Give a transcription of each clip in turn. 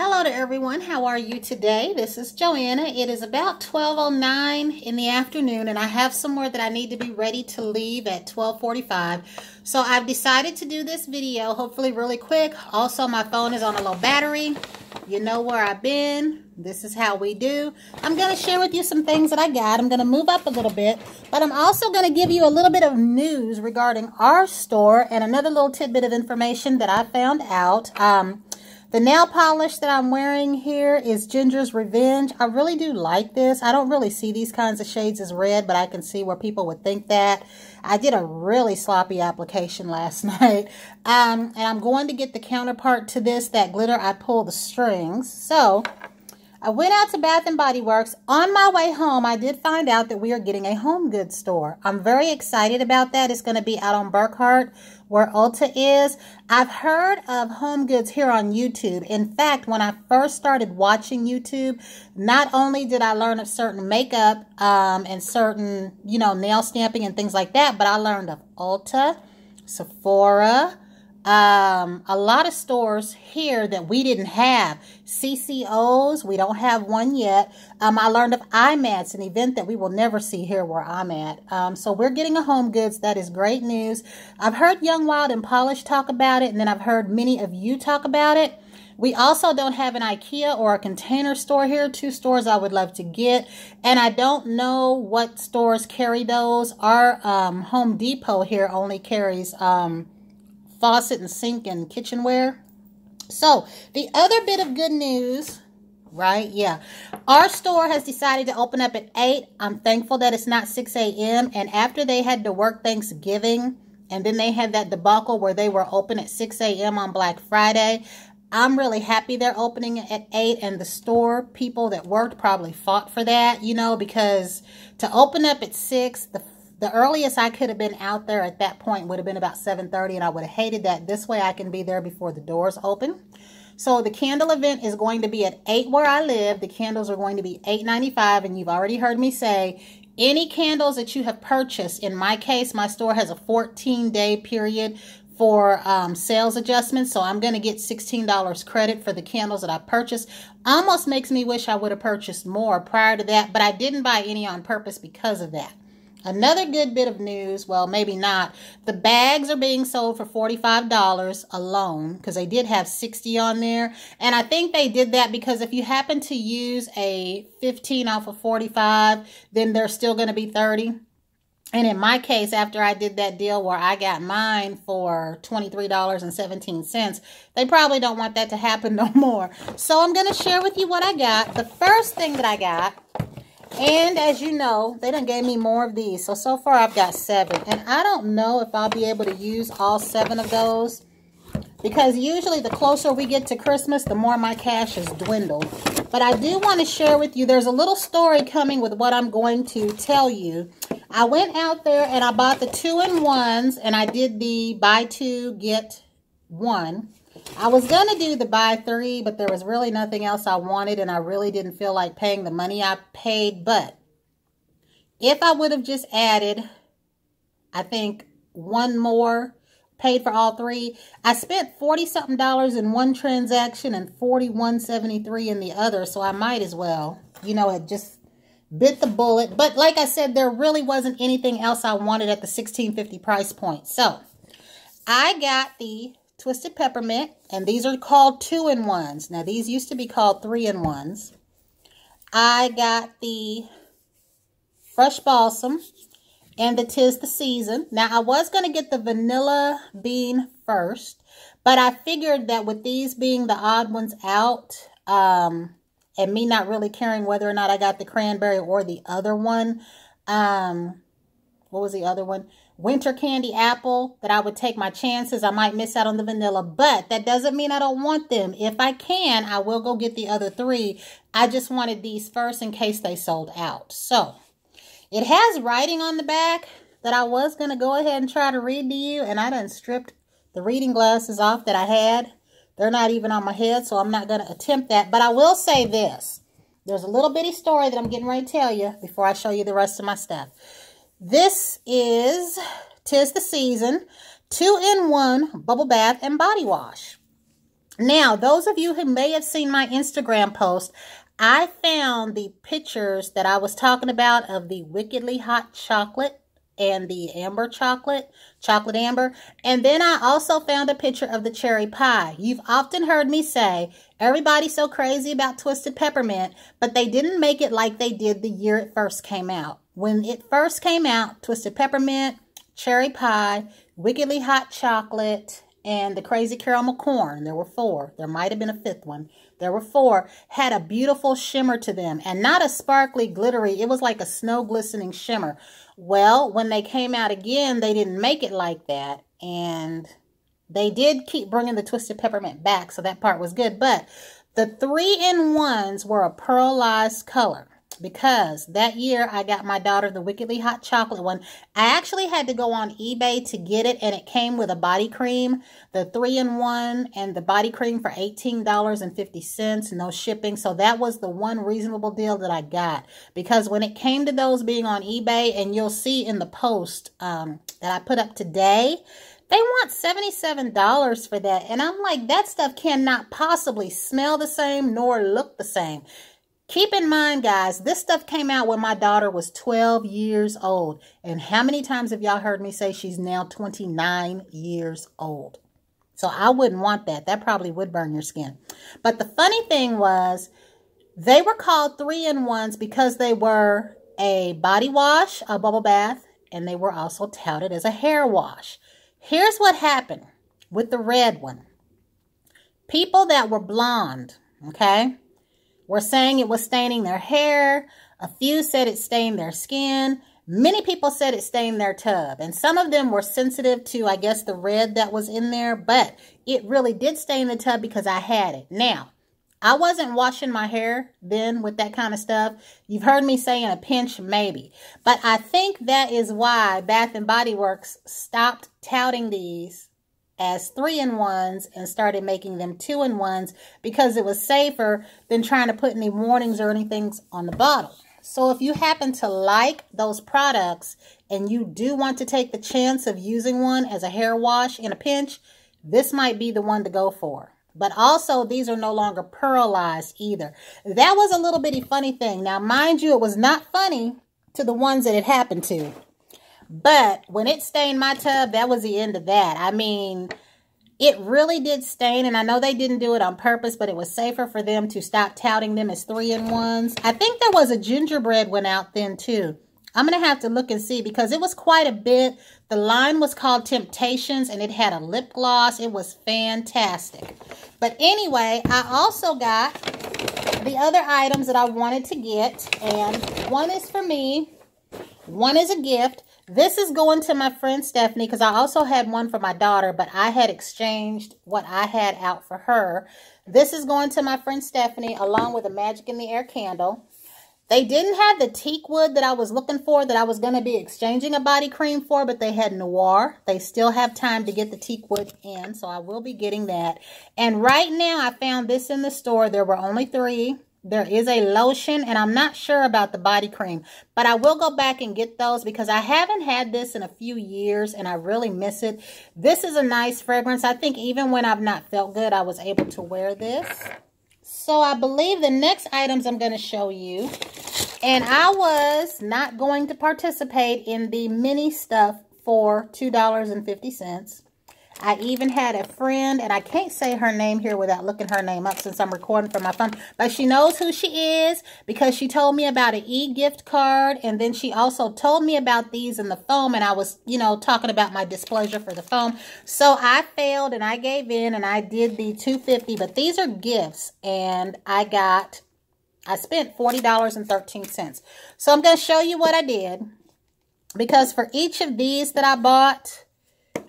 Hello to everyone. How are you today? This is Joanna. It is about 12:09 in the afternoon and I have somewhere that I need to be ready to leave at 12:45. So I've decided to do this video, hopefully really quick. Also, my phone is on a low battery. You know where I've been. This is how we do. I'm going to share with you some things that I got. I'm going to move up a little bit, but I'm also going to give you a little bit of news regarding our store and another little tidbit of information that I found out. The nail polish that I'm wearing here is Ginger's Revenge. I really do like this. I don't really see these kinds of shades as red, but I can see where people would think that. I did a really sloppy application last night. And I'm going to get the counterpart to this, that glitter. I pull the strings. So I went out to Bath & Body Works. On my way home, I did find out that we are getting a home goods store. I'm very excited about that. It's going to be out on Burkhart, where Ulta is. I've heard of home goods here on YouTube. In fact, when I first started watching YouTube, not only did I learn of certain makeup and certain, nail stamping and things like that, but I learned of Ulta, Sephora, a lot of stores here that we didn't have. CCOs, we don't have one yet. I learned of IMATS, an event that we will never see here where I'm at. So we're getting a home goods. That is great news. I've heard Young, Wild, and Polished talk about it, and then I've heard many of you talk about it. We also don't have an IKEA or a Container Store here. Two stores I would love to get. And I don't know what stores carry those. Our Home Depot here only carries faucet and sink and kitchenware. So the other bit of good news, right? Yeah. Our store has decided to open up at 8. I'm thankful that it's not 6 a.m. And after they had to work Thanksgiving and then they had that debacle where they were open at 6 a.m. on Black Friday, I'm really happy they're opening at 8, and the store people that worked probably fought for that, because to open up at 6, the earliest I could have been out there at that point would have been about 7:30, and I would have hated that. This way I can be there before the doors open. So the candle event is going to be at 8 where I live. The candles are going to be $8.95, and you've already heard me say, any candles that you have purchased, in my case, my store has a 14-day period for sales adjustments, so I'm going to get $16 credit for the candles that I purchased. Almost makes me wish I would have purchased more prior to that, but I didn't buy any on purpose because of that. Another good bit of news, well, maybe not. The bags are being sold for $45 alone because they did have 60 on there. And I think they did that because if you happen to use a 15 off of 45, then they're still going to be 30. And in my case, after I did that deal where I got mine for $23.17, they probably don't want that to happen no more. So I'm going to share with you what I got. The first thing that I got, and as you know, they done gave me more of these. So far I've got 7. And I don't know if I'll be able to use all 7 of those, because usually the closer we get to Christmas, the more my cash has dwindled. But I do want to share with you, there's a little story coming with what I'm going to tell you. I went out there and I bought the 2-in-1s, and I did the buy 2, get 1. I was going to do the buy 3, but there was really nothing else I wanted, and I really didn't feel like paying the money I paid. But if I would have just added, I think, 1 more, paid for all 3, I spent $40-something in one transaction and $41.73 in the other, so I might as well, it just bit the bullet. But like I said, there really wasn't anything else I wanted at the $16.50 price point. So I got the Twisted Peppermint, and these are called 2-in-1s. Now, these used to be called 3-in-1s. I got the Fresh Balsam and the 'Tis the Season. Now, I was going to get the Vanilla Bean first, but I figured that with these being the odd ones out, and me not really caring whether or not I got the cranberry or the other one, what was the other one? Winter Candy Apple, that I would take my chances. I might miss out on the vanilla, but that doesn't mean I don't want them. If I can, I will go get the other 3. I just wanted these first in case they sold out. So it has writing on the back that I was going to go ahead and try to read to you, and I done stripped the reading glasses off that I had. They're not even on my head, so I'm not going to attempt that. But I will say this. There's a little bitty story that I'm getting ready to tell you before I show you the rest of my stuff. This is 'Tis the Season 2-in-1 Bubble Bath and Body Wash. Now, those of you who may have seen my Instagram post, I found the pictures that I was talking about of the Wickedly Hot Chocolate and the amber chocolate amber. And then I also found a picture of the cherry pie. You've often heard me say, everybody's so crazy about Twisted Peppermint, but they didn't make it like they did the year it first came out. When it first came out, Twisted Peppermint, cherry pie, Wickedly Hot Chocolate, and the Crazy Caramel Corn, there were 4. There might have been a 5th one. There were 4, had a beautiful shimmer to them, and not a sparkly, glittery. It was like a snow glistening shimmer. Well, when they came out again, they didn't make it like that, and they did keep bringing the Twisted Peppermint back, so that part was good. But the 3-in-1s were a pearlized color, because that year I got my daughter the Wickedly Hot Chocolate one. I actually had to go on eBay to get it, and it came with a body cream, the 3-in-1 and the body cream for $18.50, no shipping. So that was the one reasonable deal that I got, because when it came to those being on eBay, and you'll see in the post that I put up today, they want $77 for that. And I'm like, that stuff cannot possibly smell the same nor look the same. Keep in mind, guys, this stuff came out when my daughter was 12 years old. And how many times have y'all heard me say she's now 29 years old? So I wouldn't want that. That probably would burn your skin. But the funny thing was, they were called 3-in-1s because they were a body wash, a bubble bath, and they were also touted as a hair wash. Here's what happened with the red one. People that were blonde, okay, were saying it was staining their hair. A few said it stained their skin. Many people said it stained their tub. And some of them were sensitive to, I guess, the red that was in there. But it really did stain the tub because I had it. Now, I wasn't washing my hair then with that kind of stuff. You've heard me say in a pinch, maybe. But I think that is why Bath & Body Works stopped touting these as 3-in-1s and started making them 2-in-1s, because it was safer than trying to put any warnings or anything on the bottle. So if you happen to like those products and you do want to take the chance of using one as a hair wash in a pinch, this might be the one to go for. But also, these are no longer pearlized either. That was a little bitty funny thing. Now, mind you, it was not funny to the ones that it happened to. But when it stained my tub, that was the end of that. I mean, it really did stain, and I know they didn't do it on purpose, but it was safer for them to stop touting them as 3-in-1s. I think there was a gingerbread one out then, too. I'm going to have to look and see, because it was quite a bit. The line was called Temptations, and it had a lip gloss. It was fantastic. But anyway, I also got the other items that I wanted to get, and one is for me. One is a gift. This is going to my friend Stephanie, because I also had one for my daughter, but I had exchanged what I had out for her. This is going to my friend Stephanie, along with a Magic in the Air candle. They didn't have the teak wood that I was looking for, that I was going to be exchanging a body cream for, but they had Noir. They still have time to get the teak wood in, so I will be getting that. And right now, I found this in the store. There were only 3. There is a lotion, and I'm not sure about the body cream, but I will go back and get those, because I haven't had this in a few years, and I really miss it. This is a nice fragrance. I think even when I've not felt good, I was able to wear this. So I believe the next items I'm going to show you, and I was not going to participate in the mini stuff for $2.50. I even had a friend, and I can't say her name here without looking her name up since I'm recording from my phone, but she knows who she is because she told me about an e-gift card, and then she also told me about these in the foam, and I was, you know, talking about my displeasure for the foam. So I failed, and I gave in, and I did the $2.50, but these are gifts, and I spent $40.13. So I'm going to show you what I did, because for each of these that I bought,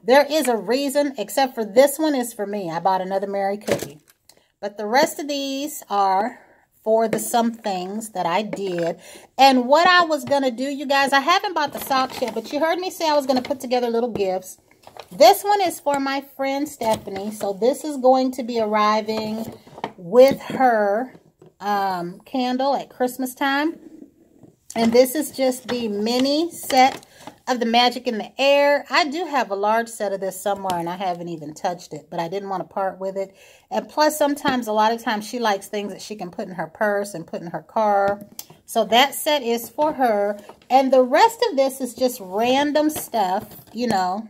there is a reason, except for this one is for me. I bought another Mary cookie. But the rest of these are for the some things that I did. And what I was going to do, you guys, I haven't bought the socks yet, but you heard me say I was going to put together little gifts. This one is for my friend Stephanie. So this is going to be arriving with her candle at Christmas time. And this is just the mini set of the Magic in the Air. I do have a large set of this somewhere, and I haven't even touched it, but I didn't want to part with it. And plus, sometimes, a lot of times, she likes things that she can put in her purse and put in her car. So that set is for her. And the rest of this is just random stuff, you know,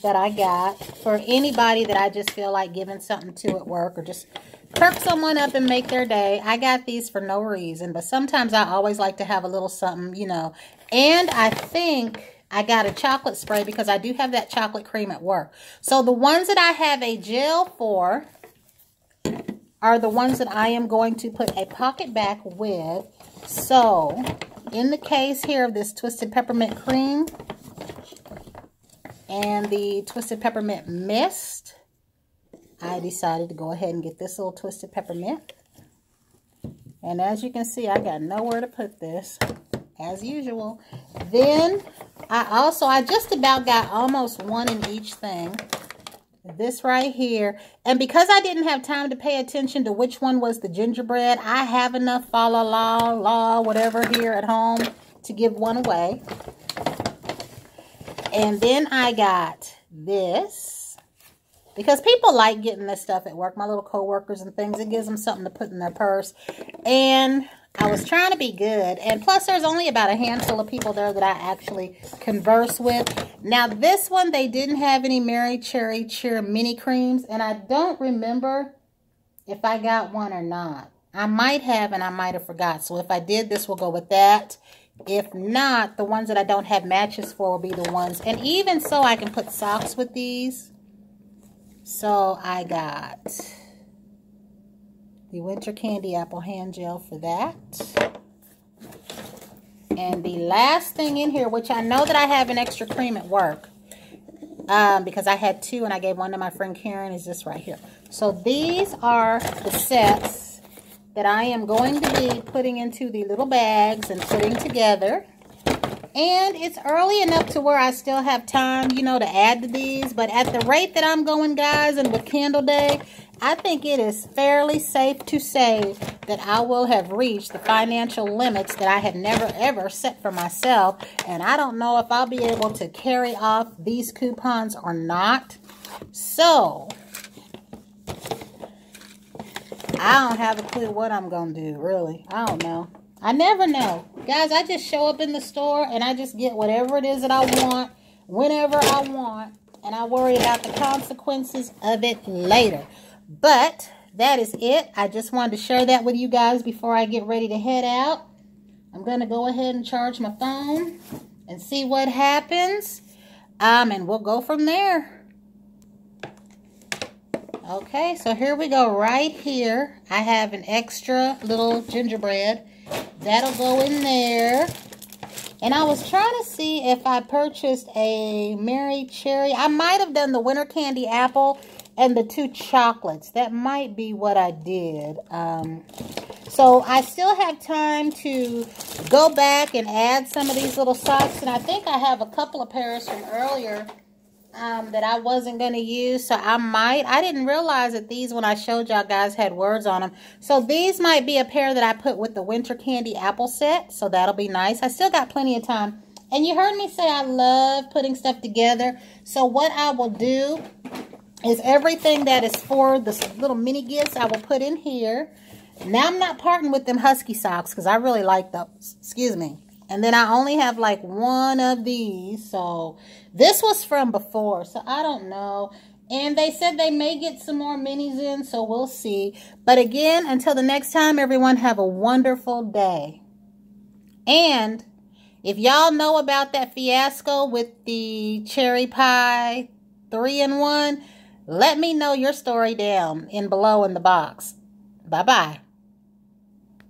that I got for anybody that I just feel like giving something to at work, or just perk someone up and make their day. I got these for no reason, but sometimes I always like to have a little something, you know. And I think I got a chocolate spray because I do have that chocolate cream at work. So the ones that I have a gel for are the ones that I am going to put a pocket back with. So in the case here of this Twisted Peppermint Cream and the Twisted Peppermint Mist, I decided to go ahead and get this little Twisted Peppermint. And as you can see, I got nowhere to put this, as usual. Then, I just about got almost one in each thing. This right here. And because I didn't have time to pay attention to which one was the gingerbread, I have enough fa la la whatever here at home to give one away. And then I got this, because people like getting this stuff at work, my little co-workers and things. It gives them something to put in their purse. And I was trying to be good. And plus, there's only about a handful of people there that I actually converse with. Now, this one, they didn't have any Mary Cherry Cheer mini creams. And I don't remember if I got one or not. I might have, and I might have forgot. So if I did, this will go with that. If not, the ones that I don't have matches for will be the ones. And even so, I can put socks with these. So I got the Winter Candy Apple Hand Gel for that. And the last thing in here, which I know that I have an extra cream at work, because I had two and I gave one to my friend Karen, is this right here. So these are the sets that I am going to be putting into the little bags and putting together. And it's early enough to where I still have time, you know, to add to these. But at the rate that I'm going, guys, and with Candle Day, I think it is fairly safe to say that I will have reached the financial limits that I had never, ever set for myself. And I don't know if I'll be able to carry off these coupons or not. So I don't have a clue what I'm going to do, really. I don't know. I never know. Guys, I just show up in the store and I just get whatever it is that I want, whenever I want. And I worry about the consequences of it later. But that is it. I just wanted to share that with you guys before I get ready to head out. I'm going to go ahead and charge my phone and see what happens. And we'll go from there. Okay, so here we go. Right here, I have an extra little gingerbread. That'll go in there. And I was trying to see if I purchased a Mary Cherry. I might have done the Winter Candy Apple and the two chocolates. That might be what I did. So I still have time to go back and add some of these little socks. And I think I have a couple of pairs from earlier that I wasn't going to use. So I didn't realize that these, when I showed y'all guys, had words on them. So these might be a pair that I put with the Winter Candy Apple set. So that'll be nice. I still got plenty of time. And you heard me say I love putting stuff together. So what I will do is everything that is for the little mini gifts, I will put in here. Now I'm not parting with them Husky socks because I really like those. Excuse me. And then I only have like one of these. So this was from before. So I don't know. And they said they may get some more minis in. So we'll see. But again, until the next time, everyone have a wonderful day. And if y'all know about that fiasco with the cherry pie 3-in-1, let me know your story down below in the box. Bye-bye.